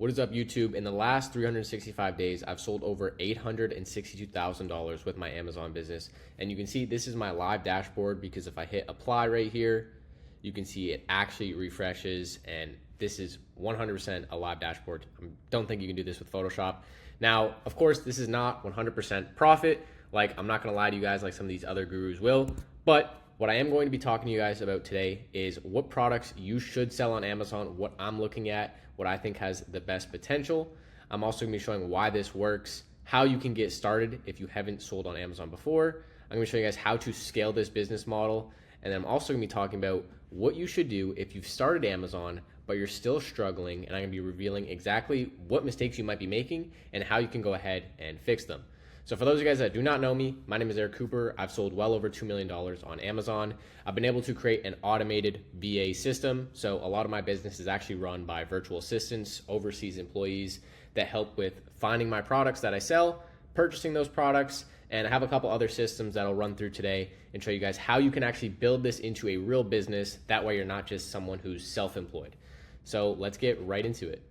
What is up, YouTube? In the last 365 days, I've sold over $862,000 with my Amazon business. And you can see this is my live dashboard because if I hit apply right here, you can see it actually refreshes, and this is 100% a live dashboard. I don't think you can do this with Photoshop. Now, of course, this is not 100% profit. Like, I'm not gonna lie to you guys like some of these other gurus will, but what I am going to be talking to you guys about today is what products you should sell on Amazon, what I'm looking at, what I think has the best potential. I'm also gonna be showing why this works, how you can get started if you haven't sold on Amazon before. I'm gonna show you guys how to scale this business model. And then I'm also gonna be talking about what you should do if you've started Amazon, but you're still struggling. And I'm gonna be revealing exactly what mistakes you might be making and how you can go ahead and fix them. So for those of you guys that do not know me, my name is Eric Cooper. I've sold well over $2 million on Amazon. I've been able to create an automated VA system. So a lot of my business is actually run by virtual assistants, overseas employees that help with finding my products that I sell, purchasing those products, and I have a couple other systems that I'll run through today and show you guys how you can actually build this into a real business. That way you're not just someone who's self-employed. So let's get right into it.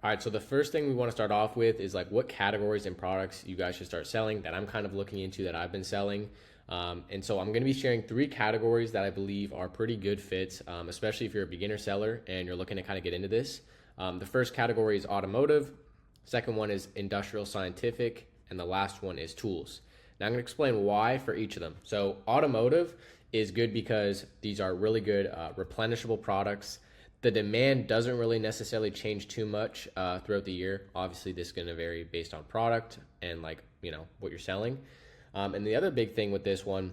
All right, so the first thing we want to start off with is like what categories and products you guys should start selling that I'm kind of looking into that I've been selling. And so I'm going to be sharing 3 categories that I believe are pretty good fits, especially if you're a beginner seller and you're looking to kind of get into this. The first category is automotive. Second one is industrial scientific. And the last one is tools. Now I'm going to explain why for each of them. So automotive is good because these are really good replenishable products. The demand doesn't really necessarily change too much throughout the year. Obviously, this is going to vary based on product and what you're selling. And the other big thing with this one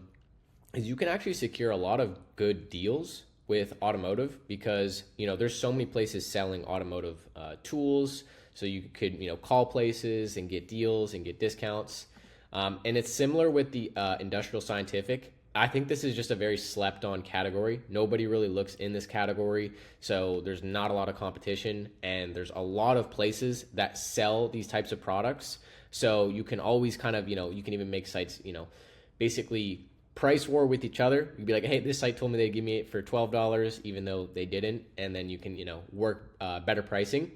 is you can actually secure a lot of good deals with automotive because there's so many places selling automotive tools. So you could call places and get deals and get discounts. And it's similar with the industrial scientific. I think this is just a very slept on category. Nobody really looks in this category. So there's not a lot of competition and there's a lot of places that sell these types of products. So you can always kind of, you can even make sites, basically price war with each other. You'd be like, hey, this site told me they'd give me it for $12, even though they didn't. And then you can, work better pricing.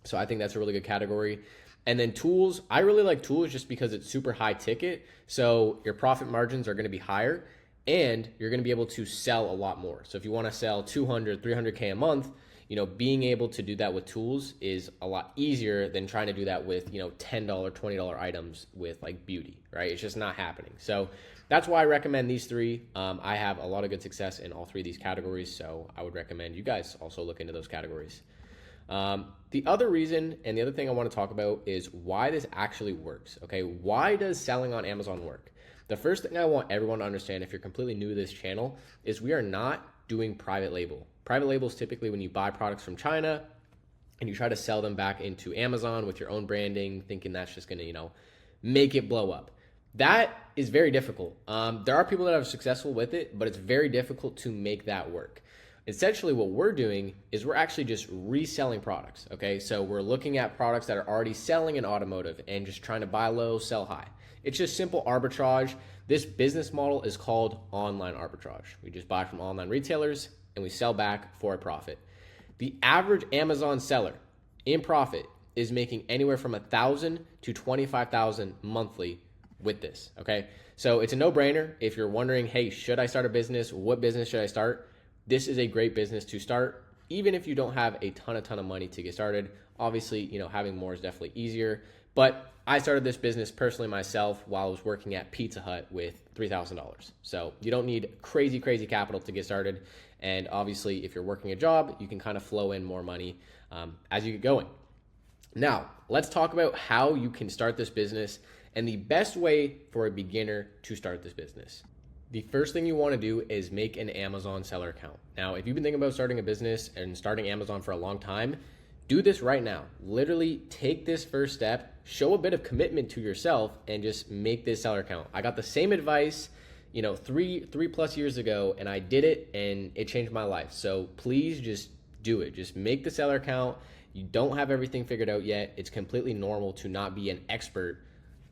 So I think that's a really good category. And then tools, I really like tools just because it's super high ticket. So your profit margins are going to be higher and you're going to be able to sell a lot more. So if you want to sell 200, 300K a month, being able to do that with tools is a lot easier than trying to do that with, $10, $20 items with like beauty, right? It's just not happening. So that's why I recommend these 3. I have a lot of good success in all 3 of these categories. So I would recommend you guys also look into those categories. The other reason and the other thing I want to talk about is why this actually works. Okay, why does selling on Amazon work? The first thing I want everyone to understand if you're completely new to this channel is we are not doing private label. Private label is typically when you buy products from China and you try to sell them back into Amazon with your own branding, thinking that's just going to, make it blow up. That is very difficult. There are people that are successful with it, but it's very difficult to make that work. Essentially what we're doing is we're actually just reselling products, okay? So we're looking at products that are already selling in automotive and just trying to buy low, sell high. It's just simple arbitrage. This business model is called online arbitrage. We just buy from online retailers and we sell back for a profit. The average Amazon seller in profit is making anywhere from $1,000 to $25,000 monthly with this, okay? So it's a no-brainer. If you're wondering, hey, should I start a business? What business should I start? This is a great business to start, even if you don't have a ton of money to get started. Obviously, having more is definitely easier. But I started this business personally myself while I was working at Pizza Hut with $3,000. So you don't need crazy capital to get started. And obviously, if you're working a job, you can kind of flow in more money as you get going. Now, let's talk about how you can start this business and the best way for a beginner to start this business. The first thing you want to do is make an Amazon seller account. Now, if you've been thinking about starting a business and starting Amazon for a long time, do this right now. Literally take this first step, show a bit of commitment to yourself, and just make this seller account. I got the same advice, 3+ years ago, and I did it, and it changed my life. So please just do it. Just make the seller account. You don't have everything figured out yet. It's completely normal to not be an expert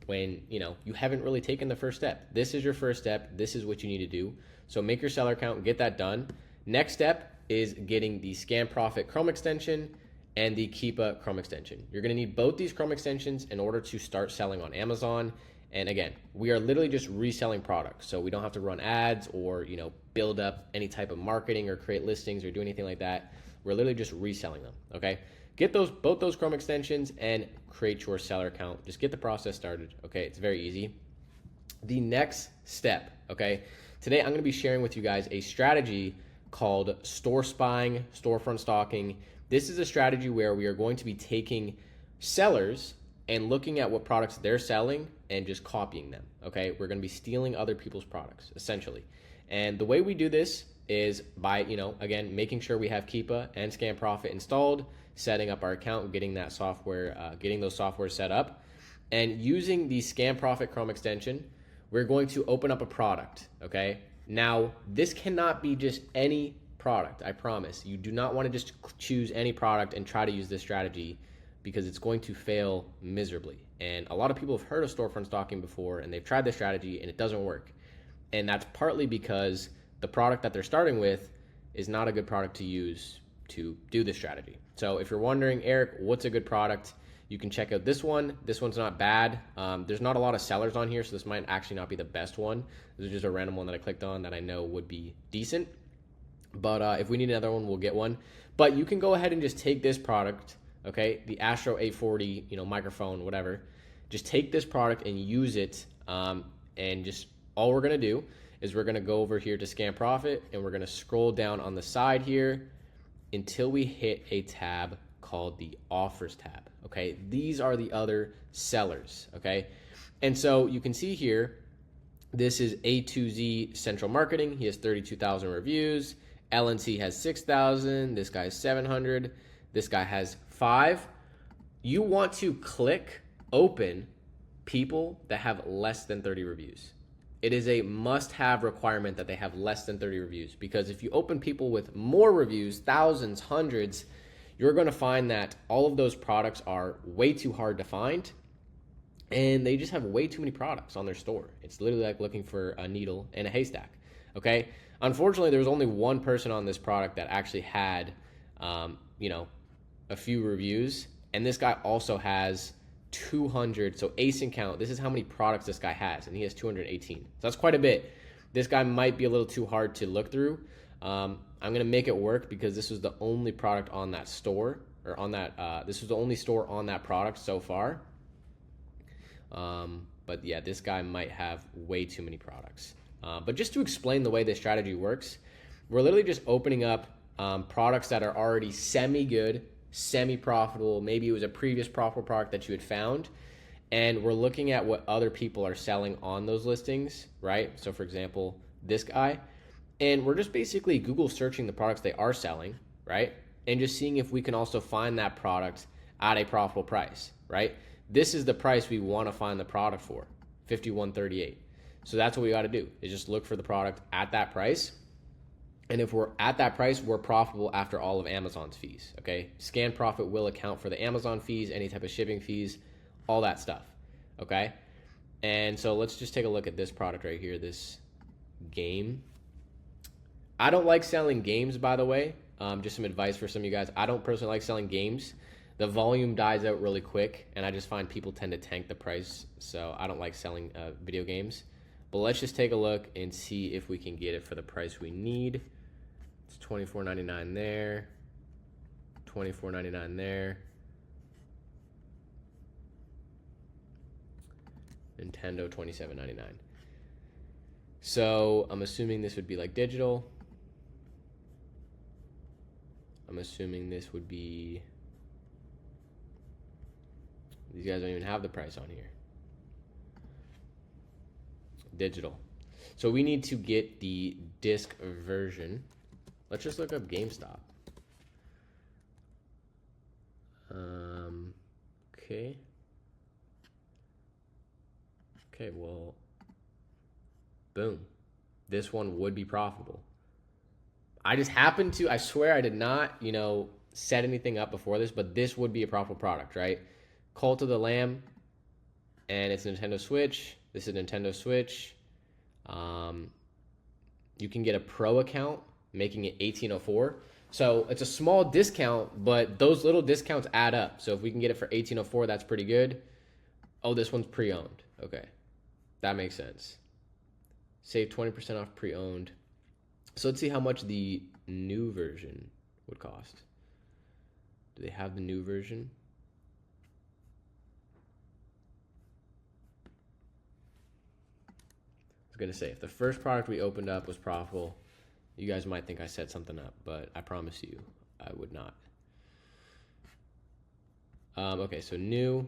when you haven't really taken the first step. This is your first step. This is what you need to do. So make your seller account, get that done. Next step is getting the Scam Profit Chrome extension and the Keepa Chrome extension. You're going to need both these Chrome extensions in order to start selling on Amazon. And again, we are literally just reselling products. So we don't have to run ads or, build up any type of marketing or create listings or do anything like that. We're literally just reselling them, okay? Get both those Chrome extensions and create your seller account. Just get the process started, okay? It's very easy. The next step, okay? Today I'm going to be sharing with you guys a strategy called store spying, storefront stalking. This is a strategy where we are going to be taking sellers and looking at what products they're selling and just copying them, okay? We're going to be stealing other people's products, essentially. And the way we do this is by, again, making sure we have Keepa and Scam Profit installed, setting up our account, getting that software, getting those software set up, and using the Scam Profit Chrome extension, we're going to open up a product, okay? Now, this cannot be just any product, I promise. You do not want to just choose any product and try to use this strategy because it's going to fail miserably. And a lot of people have heard of storefront stalking before and they've tried this strategy and it doesn't work. And that's partly because the product that they're starting with is not a good product to use to do this strategy. So if you're wondering, Eric, what's a good product? You can check out this one. This one's not bad. There's not a lot of sellers on here, so this might actually not be the best one. This is just a random one that I clicked on that I know would be decent. But if we need another one, we'll get one. But you can go ahead and just take this product, okay, the Astro A40, microphone, whatever. Just take this product and use it, and just all we're gonna do is we're gonna go over here to Scam Profit, and we're gonna scroll down on the side here until we hit a tab called the Offers tab, okay? These are the other sellers, okay? And so you can see here, this is A2Z Central Marketing. He has 32,000 reviews. LNC has 6,000. This guy has 700. This guy has 5. You want to click open people that have less than 30 reviews. It is a must-have requirement that they have less than 30 reviews, because if you open people with more reviews, thousands, hundreds, you're going to find that all of those products are way too hard to find, and they just have way too many products on their store. It's literally like looking for a needle in a haystack, okay? Unfortunately, there was only one person on this product that actually had, a few reviews, and this guy also has 200, so ASIN count, this is how many products this guy has, and he has 218. So that's quite a bit. This guy might be a little too hard to look through. I'm going to make it work because this was the only product on that store, or on that, this was the only store on that product so far. But yeah, this guy might have way too many products. But just to explain the way this strategy works, we're literally just opening up products that are already semi-good, semi-profitable. Maybe it was a previous profitable product that you had found, and we're looking at what other people are selling on those listings, right? So for example, this guy, and we're just basically Google searching the products they are selling, right? And just seeing if we can also find that product at a profitable price, right? This is the price we want to find the product for, $51.38. So that's what we got to do, is just look for the product at that price. And if we're at that price, we're profitable after all of Amazon's fees, okay? Scam Profit will account for the Amazon fees, any type of shipping fees, all that stuff, okay? And so let's just take a look at this product right here, this game. I don't like selling games, by the way. Just some advice for some of you guys. I don't personally like selling games. The volume dies out really quick, and I just find people tend to tank the price, so I don't like selling video games. But let's just take a look and see if we can get it for the price we need. It's $24.99 there, $24.99 there. Nintendo $27.99. So I'm assuming this would be like digital. I'm assuming this would be, these guys don't even have the price on here. Digital. So we need to get the disc version. Let's just look up GameStop. Okay. Okay, well, boom. This one would be profitable. I just happened to, I swear I did not, set anything up before this, but this would be a profitable product, right? Cult of the Lamb, and it's Nintendo Switch. This is Nintendo Switch. You can get a pro account, making it $18.04. So it's a small discount, but those little discounts add up. So if we can get it for 1804, that's pretty good. Oh, this one's pre-owned. Okay, that makes sense. Save 20% off pre-owned. So let's see how much the new version would cost. Do they have the new version? I was gonna say, if the first product we opened up was profitable, you guys might think I set something up, but I promise you, I would not. Okay, so new.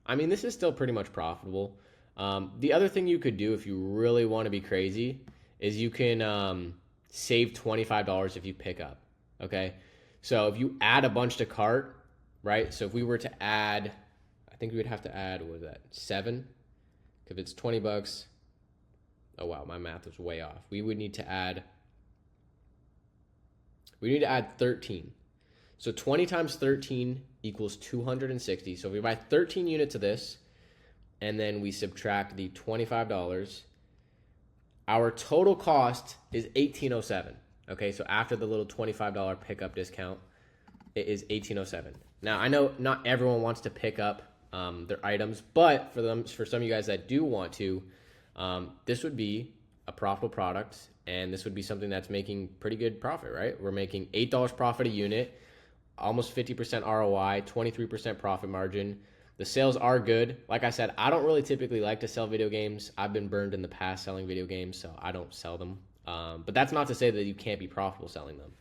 I mean, this is still pretty much profitable. The other thing you could do if you really want to be crazy is you can save $25 if you pick up, okay? So if you add a bunch to cart, right? So if we were to add, I think we would have to add, what was that, 7? If it's 20 bucks, oh wow, my math was way off. We need to add 13. So 20 times 13 equals 260. So if we buy 13 units of this, and then we subtract the $25, our total cost is $1807. Okay, so after the little $25 pickup discount, it is $1807. Now, I know not everyone wants to pick up their items, but for some of you guys that do want to, this would be a profitable product, and this would be something that's making pretty good profit, right? We're making $8 profit a unit, almost 50% ROI, 23% profit margin. The sales are good. Like I said, I don't really typically like to sell video games. I've been burned in the past selling video games, so I don't sell them. But that's not to say that you can't be profitable selling them.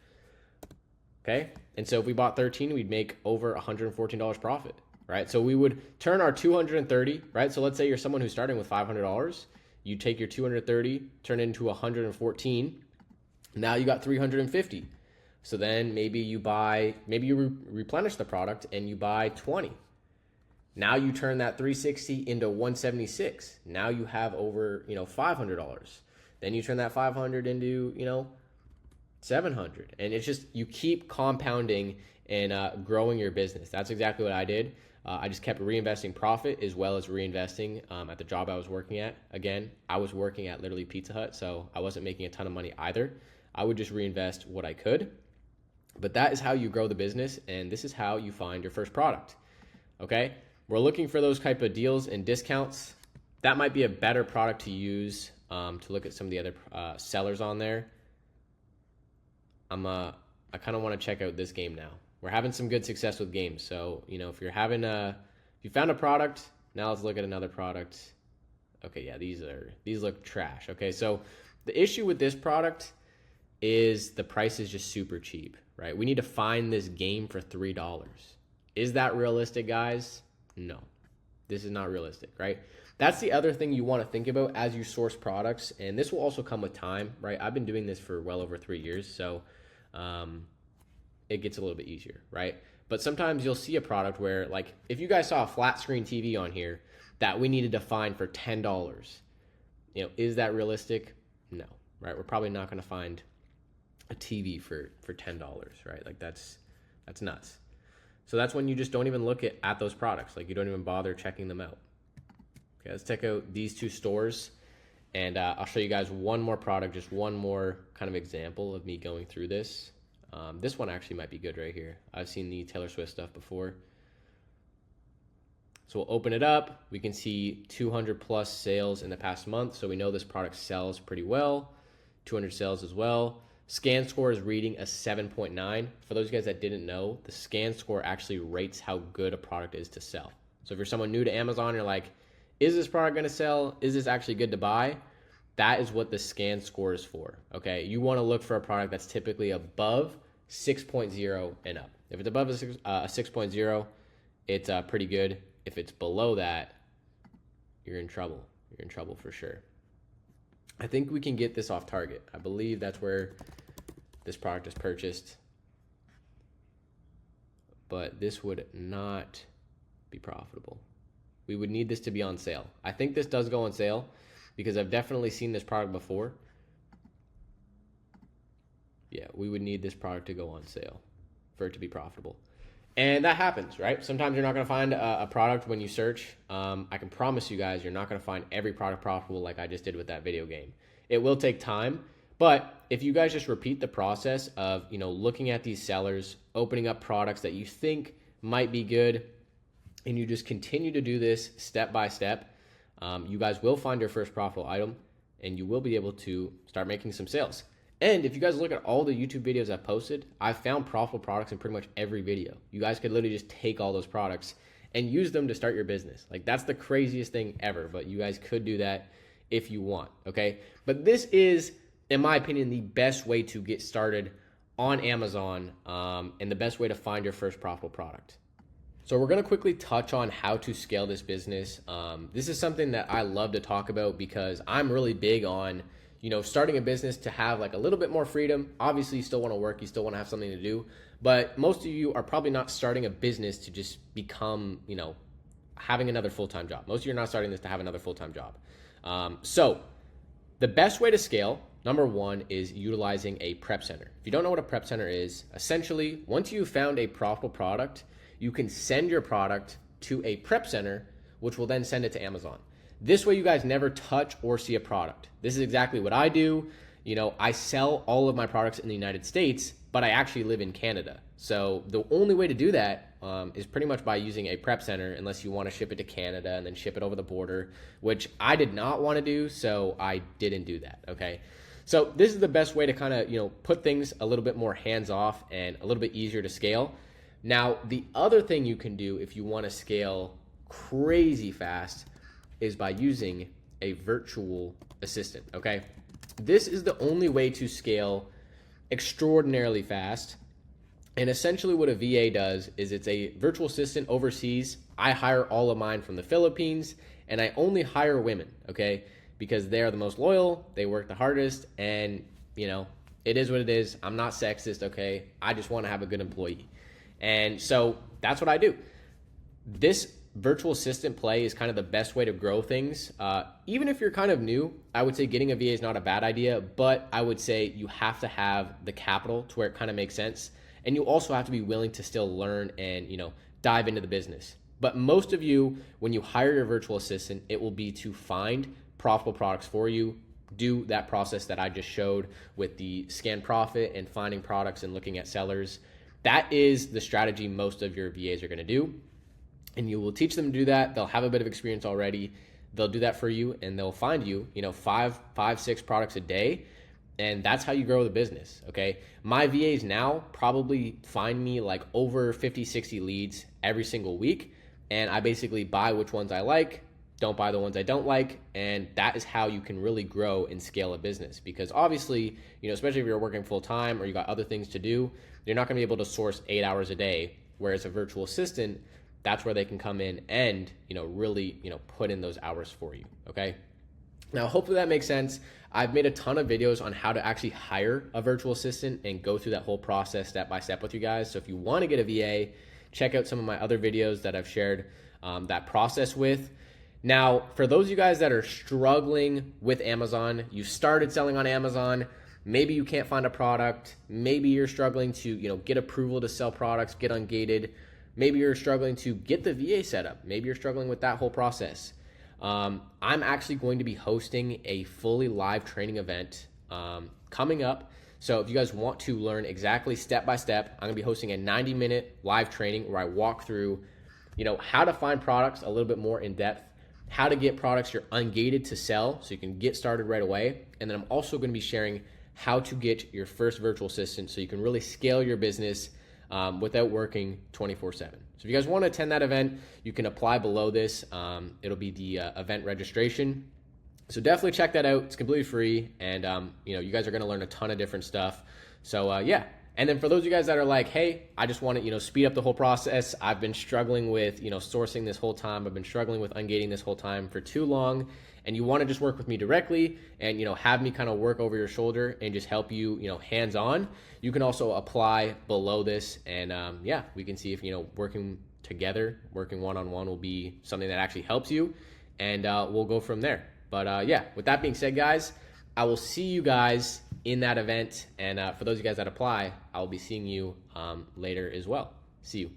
Okay? And so if we bought 13, we'd make over $114 profit, right? So we would turn our 230, right? So let's say you're someone who's starting with $500. You take your 230, turn it into 114. Now you got 350. So then maybe you replenish the product and you buy 20. Now you turn that 360 into 176. Now you have over, $500. Then you turn that 500 into, 700. And it's just, you keep compounding and growing your business. That's exactly what I did. I just kept reinvesting profit as well as reinvesting at the job I was working at. Again, I was working at literally Pizza Hut, so I wasn't making a ton of money either. I would just reinvest what I could. But that is how you grow the business, and this is how you find your first product. Okay? We're looking for those type of deals and discounts. That might be a better product to use to look at some of the other sellers on there. I kind of want to check out this game now. We're having some good success with games. So, if you found a product, now let's look at another product. Okay, yeah, these look trash. Okay, so the issue with this product is the price is just super cheap, right? We need to find this game for $3. Is that realistic, guys? No, this is not realistic, right? That's the other thing you want to think about as you source products, and this will also come with time, right? I've been doing this for well over 3 years, so it gets a little bit easier, right? But sometimes you'll see a product where, like, if you guys saw a flat screen TV on here that we needed to find for $10, is that realistic? No, right? We're probably not going to find a TV for $10, right? Like that's nuts. So that's when you just don't even look at those products. Like, you don't even bother checking them out. Okay, let's check out these two stores, and I'll show you guys one more product, just one more kind of example of me going through this. This one actually might be good right here. I've seen the Taylor Swift stuff before. So we'll open it up. We can see 200 plus sales in the past month. So we know this product sells pretty well. 200 sales as well. Scan score is reading a 7.9. For those of you guys that didn't know, the scan score actually rates how good a product is to sell. So if you're someone new to Amazon, you're like, is this product going to sell? Is this actually good to buy? That is what the scan score is for, okay? You want to look for a product that's typically above 6.0 and up. If it's above a 6.0, it's pretty good. If it's below that, you're in trouble. You're in trouble for sure. I think we can get this off Target. I believe that's where this product is purchased. But this would not be profitable. We would need this to be on sale. I think this does go on sale because I've definitely seen this product before. Yeah, we would need this product to go on sale for it to be profitable. And that happens, right? Sometimes you're not going to find a product when you search. I can promise you guys, you're not going to find every product profitable like I just did with that video game. It will take time, But if you guys just repeat the process of, looking at these sellers, opening up products that you think might be good, and you just continue to do this step by step, you guys will find your first profitable item and you will be able to start making some sales. And if you guys look at all the YouTube videos I've posted, I've found profitable products in pretty much every video. You guys could literally just take all those products and use them to start your business. Like, that's the craziest thing ever, but you guys could do that if you want, okay? But this is, in my opinion, the best way to get started on Amazon, and the best way to find your first profitable product. So we're going to quickly touch on how to scale this business. This is something that I love to talk about because I'm really big on, starting a business to have like a little bit more freedom. Obviously, you still want to work, you still want to have something to do, but most of you are probably not starting a business to just become, having another full-time job. Most of you are not starting this to have another full-time job. So the best way to scale, number one, is utilizing a prep center. If you don't know what a prep center is, essentially, once you've found a profitable product, you can send your product to a prep center, which will then send it to Amazon. This way you guys never touch or see a product. This is exactly what I do. I sell all of my products in the United States, but I actually live in Canada. So the only way to do that is pretty much by using a prep center, unless you want to ship it to Canada and then ship it over the border, which I did not want to do, so I didn't do that, okay? So this is the best way to kind of, put things a little bit more hands-off and a little bit easier to scale. Now, the other thing you can do if you want to scale crazy fast is by using a virtual assistant, okay? This is the only way to scale extraordinarily fast. And essentially what a VA does is it's a virtual assistant overseas. I hire all of mine from the Philippines, and I only hire women, okay? Because they're the most loyal, they work the hardest, and, it is what it is. I'm not sexist, okay? I just want to have a good employee. And so that's what I do. This virtual assistant play is kind of the best way to grow things. Even if you're kind of new, I would say getting a VA is not a bad idea, but I would say you have to have the capital to where it kind of makes sense. And you also have to be willing to still learn and, dive into the business. But most of you, when you hire your virtual assistant, it will be to find profitable products for you, do that process that I just showed with the scan profit and finding products and looking at sellers. That is the strategy most of your VAs are going to do. And you will teach them to do that. They'll have a bit of experience already. They'll do that for you, and they'll find you, 6 products a day. And that's how you grow the business, okay? My VAs now probably find me like over 50, 60 leads every single week. And I basically buy which ones I like, don't buy the ones I don't like. And that is how you can really grow and scale a business. Because obviously, especially if you're working full time or you got other things to do, you're not gonna be able to source 8 hours a day. Whereas a virtual assistant, that's where they can come in and, really, put in those hours for you, okay? Now, hopefully that makes sense. I've made a ton of videos on how to actually hire a virtual assistant and go through that whole process step by step with you guys. So if you want to get a VA, check out some of my other videos that I've shared that process with. Now, for those of you guys that are struggling with Amazon, you started selling on Amazon, maybe you can't find a product, maybe you're struggling to, get approval to sell products, get ungated, maybe you're struggling to get the VA set up, maybe you're struggling with that whole process. I'm actually going to be hosting a fully live training event coming up. So if you guys want to learn exactly step by step, I'm gonna be hosting a 90-minute live training where I walk through, how to find products a little bit more in depth, how to get products you're ungated to sell so you can get started right away. And then I'm also gonna be sharing how to get your first virtual assistant so you can really scale your business without working 24/7. So if you guys want to attend that event, you can apply below this. It'll be the event registration. So definitely check that out. It's completely free, and you guys are going to learn a ton of different stuff. So yeah. And then for those of you guys that are like, hey, I just want to speed up the whole process. I've been struggling with sourcing this whole time. I've been struggling with ungating this whole time for too long. And you want to just work with me directly and, have me kind of work over your shoulder and just help you, hands-on, you can also apply below this. And yeah, we can see if, working together, working one-on-one will be something that actually helps you. And we'll go from there. But yeah, with that being said, guys, I will see you guys in that event. And for those of you guys that apply, I'll be seeing you later as well. See you.